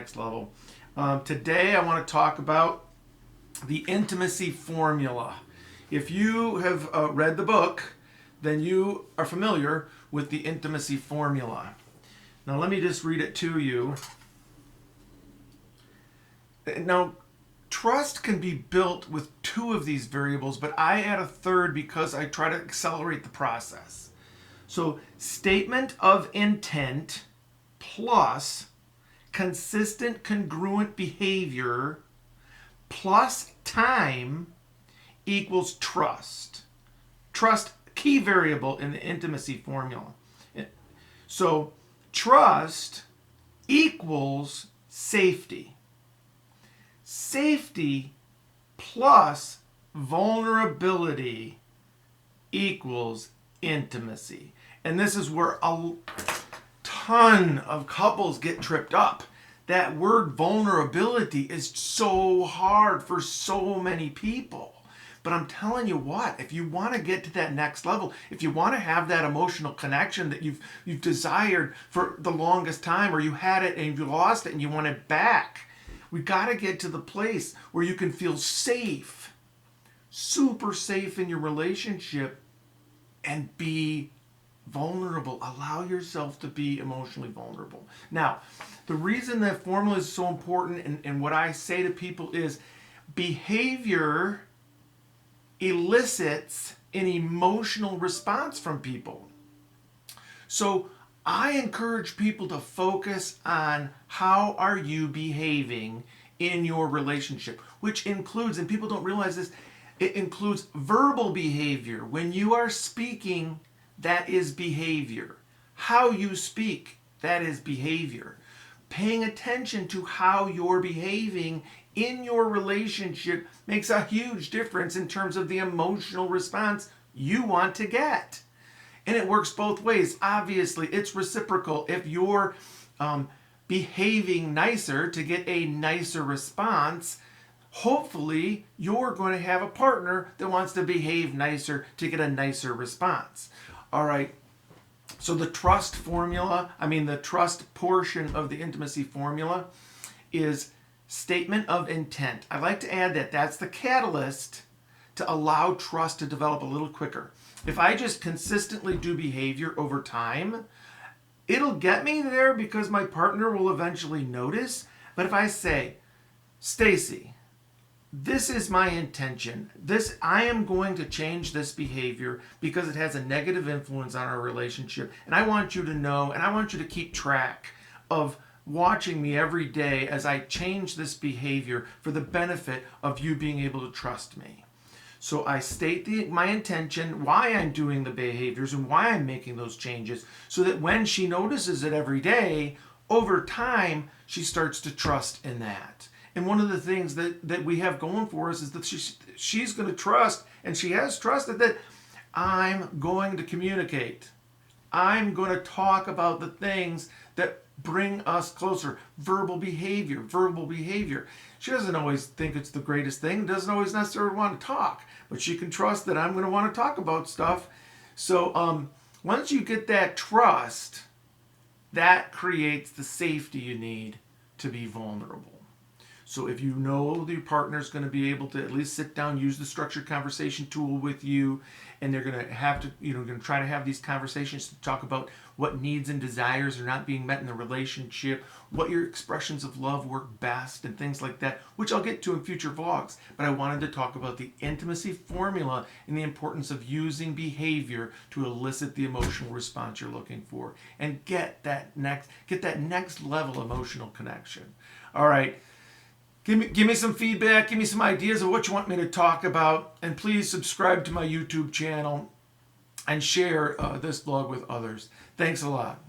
next level. Today I want to talk about the intimacy formula. If you have read the book, then you are familiar with the intimacy formula. Now let me just read it to you. Now, trust can be built with two of these variables, but I add a third because I try to accelerate the process. So, statement of intent plus consistent congruent behavior plus time equals trust. Trust, key variable in the intimacy formula. So, trust equals safety. Safety plus vulnerability equals intimacy. And this is where a ton of couples get tripped up. That word vulnerability is so hard for so many people. But I'm telling you what, if you want to get to that next level, if you want to have that emotional connection that you've desired for the longest time, or you had it and you lost it and you want it back, we got to get to the place where you can feel safe, super safe in your relationship, and be vulnerable. Allow yourself to be emotionally vulnerable. Now, the reason that formula is so important, and what I say to people is behavior elicits an emotional response from people. So I encourage people to focus on how are you behaving in your relationship, which includes, and people don't realize this, it includes verbal behavior. When you are speaking, that is behavior. How you speak, that is behavior. Paying attention to how you're behaving in your relationship makes a huge difference in terms of the emotional response you want to get. And it works both ways. Obviously, it's reciprocal. If you're behaving nicer to get a nicer response, hopefully you're going to have a partner that wants to behave nicer to get a nicer response. All right. So the trust portion of the intimacy formula is statement of intent. I like to add that that's the catalyst to allow trust to develop a little quicker. If I just consistently do behavior over time, it'll get me there because my partner will eventually notice. But if I say, Stacy, this is my intention. I am going to change this behavior because it has a negative influence on our relationship. And I want you to know, and I want you to keep track of watching me every day as I change this behavior for the benefit of you being able to trust me. So I state my intention, why I'm doing the behaviors and why I'm making those changes, so that when she notices it every day, over time, she starts to trust in that. And one of the things that we have going for us is that she's going to trust, and she has trusted that I'm going to communicate. I'm going to talk about the things that bring us closer. Verbal behavior. She doesn't always think it's the greatest thing, doesn't always necessarily want to talk, but she can trust that I'm going to want to talk about stuff. So once you get that trust, that creates the safety you need to be vulnerable. So if you know your partner's going to be able to at least sit down, use the structured conversation tool with you, and they're going to have to, going to try to have these conversations to talk about what needs and desires are not being met in the relationship, what your expressions of love work best, and things like that, which I'll get to in future vlogs. But I wanted to talk about the intimacy formula and the importance of using behavior to elicit the emotional response you're looking for and get that next level emotional connection. All right. Give me some feedback, give me some ideas of what you want me to talk about, and please subscribe to my YouTube channel and share this blog with others. Thanks a lot.